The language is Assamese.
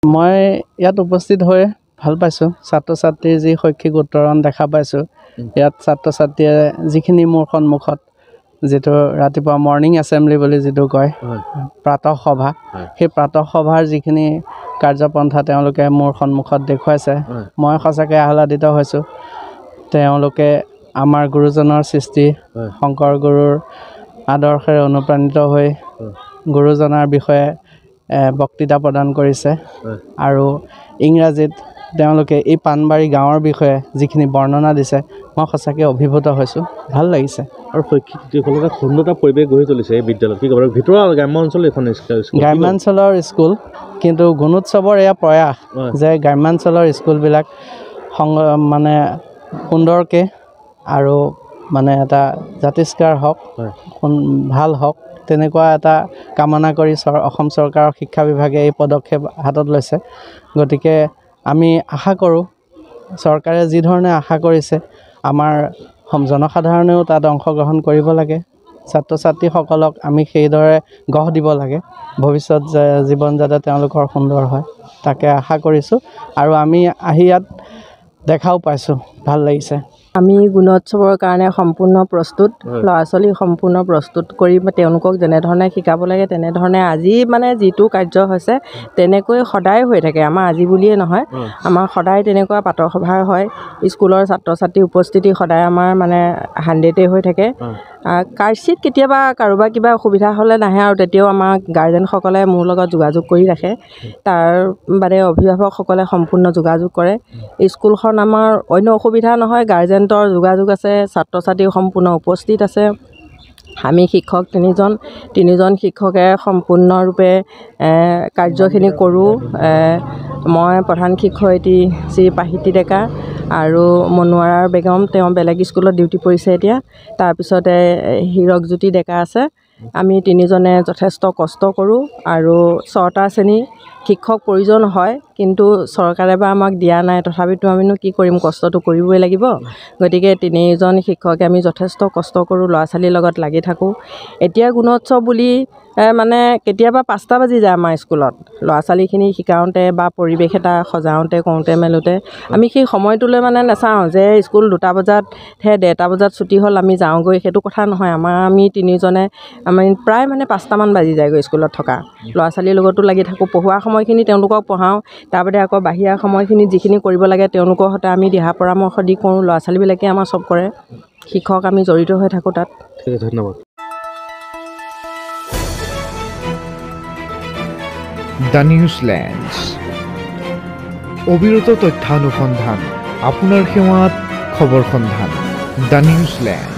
মই ইয়াত উপস্থিত হৈ ভাল পাইছোঁ। ছাত্ৰ ছাত্ৰীৰ যি শৈক্ষিক উত্তৰণ দেখা পাইছোঁ, ইয়াত ছাত্ৰ ছাত্ৰীয়ে যিখিনি মোৰ সন্মুখত যিটো ৰাতিপুৱা মৰ্ণিং এছেম্বলি বুলি যিটো কয় প্ৰাতঃ সভা, সেই প্ৰাতঃ সভাৰ যিখিনি কাৰ্যপন্থা তেওঁলোকে মোৰ সন্মুখত দেখুৱাইছে, মই সঁচাকৈ আহ্লাদিত হৈছোঁ। তেওঁলোকে আমাৰ গুৰুজনৰ সৃষ্টি শংকৰ গুৰুৰ আদৰ্শেৰে অনুপ্ৰাণিত হৈ গুৰুজনাৰ বিষয়ে বক্তৃতা প্ৰদান কৰিছে আৰু ইংৰাজীত তেওঁলোকে এই পাণবাৰী গাঁৱৰ বিষয়ে যিখিনি বৰ্ণনা দিছে, মই সঁচাকৈ অভিভূত হৈছোঁ। ভাল লাগিছে। আৰু শৈক্ষিক এটা সুন্দৰ এটা পৰিৱেশ গঢ়ি তুলিছে এই বিদ্যালয়ত। কি ক'ব ভিতৰৰ গ্ৰাম্যাঞ্চল এখন গ্ৰাম্যাঞ্চলৰ স্কুল, কিন্তু গুণোৎসৱৰ এয়া প্ৰয়াস যে গ্ৰাম্যাঞ্চলৰ স্কুলবিলাক মানে সুন্দৰকৈ আৰু মানে এটা জাতিষ্কাৰ হওক, ভাল হওক, তেনেকুৱা এটা কামনা কৰি অসম চৰকাৰৰ শিক্ষা বিভাগে এই পদক্ষেপ হাতত লৈছে। গতিকে আমি আশা কৰোঁ চৰকাৰে যি ধৰণে আশা কৰিছে আমাৰ জনসাধাৰণেও তাত অংশগ্ৰহণ কৰিব লাগে। ছাত্ৰ ছাত্ৰীসকলক আমি সেইদৰে গঢ় দিব লাগে, ভৱিষ্যত জীৱন যাতে তেওঁলোকৰ সুন্দৰ হয় তাকে আশা কৰিছোঁ। আৰু আমি আহি ইয়াত দেখাও পাইছোঁ, ভাল লাগিছে। আমি গুণোৎসৱৰ কাৰণে সম্পূৰ্ণ প্ৰস্তুত, ল'ৰা ছোৱালী সম্পূৰ্ণ প্ৰস্তুত কৰি তেওঁলোকক যেনেধৰণে শিকাব লাগে তেনেধৰণে আজি মানে যিটো কাৰ্য হৈছে তেনেকৈ সদায় হৈ থাকে। আমাৰ আজি বুলিয়ে নহয়, আমাৰ সদায় তেনেকুৱা প্ৰাতঃ সভা হয়। স্কুলৰ ছাত্ৰ ছাত্ৰীৰ উপস্থিতি সদায় আমাৰ মানে 100 হৈ থাকে। কাৰ্চিত কেতিয়াবা কাৰোবাৰ কিবা অসুবিধা হ'লে নাহে, আৰু তেতিয়াও আমাৰ গাৰ্জেনসকলে মোৰ লগত যোগাযোগ কৰি ৰাখে। তাৰ বাদে অভিভাৱকসকলে সম্পূৰ্ণ যোগাযোগ কৰে। স্কুলখন আমাৰ অন্য অসুবিধা নহয়, গাৰ্জেণ্টৰ যোগাযোগ আছে, ছাত্ৰ ছাত্ৰী সম্পূৰ্ণ উপস্থিত আছে। আমি শিক্ষক তিনিজন শিক্ষকে সম্পূৰ্ণৰূপে কাৰ্যখিনি কৰোঁ। মই প্ৰধান শিক্ষয়িত্ৰী শ্ৰী পাহিতি ডেকা আৰু মনোৱাৰাৰ বেগম, তেওঁ বেলেগ স্কুলত ডিউটি পৰিছে এতিয়া। তাৰপিছতে হীৰকজ্যোতি ডেকা আছে। আমি তিনিজনে যথেষ্ট কষ্ট কৰোঁ আৰু 6টা শ্ৰেণী শিক্ষক প্ৰয়োজন হয়, কিন্তু চৰকাৰে বা আমাক দিয়া নাই। তথাপিতো আমিনো কি কৰিম, কষ্টটো কৰিবই লাগিব। গতিকে তিনিজন শিক্ষকে আমি যথেষ্ট কষ্ট কৰোঁ, ল'ৰা ছোৱালীৰ লগত লাগি থাকোঁ। এতিয়া গুণোৎসৱ বুলি মানে কেতিয়াবা 5টা বাজি যায় আমাৰ স্কুলত ল'ৰা ছোৱালীখিনি শিকাওঁতে বা পৰিৱেশ এটা সজাওঁতে কৰোঁতে মেলোঁতে। আমি সেই সময়টোলৈ মানে নাচাওঁ যে স্কুল 2টা বজাতহে 1:30 বজাত ছুটি হ'ল আমি যাওঁগৈ, সেইটো কথা নহয়। আমি তিনিজনে প্ৰায় মানে 5টামান বাজি যায়গৈ স্কুলত থকা। ল'ৰা ছোৱালীৰ লগতো লাগি থাকোঁ, পঢ়োৱা সময়খিনি তেওঁলোকক পঢ়াওঁ, তাৰবাদে আকৌ বাহিৰা সময়খিনি যিখিনি কৰিব লাগে তেওঁলোকৰ সৈতে আমি দিহা পৰামৰ্শ দি কৰোঁ। ল'ৰা ছোৱালীবিলাকে আমাৰ চব কৰে, শিক্ষক আমি জড়িত হৈ থাকোঁ তাত। ঠিক আছে, ধন্যবাদ। দ্য নিউজলেণ্ডছ, অবিৰত তথ্যানুসন্ধান, আপোনাৰ সেৱাত খবৰ সন্ধান। দ্য নিউজলেণ্ড।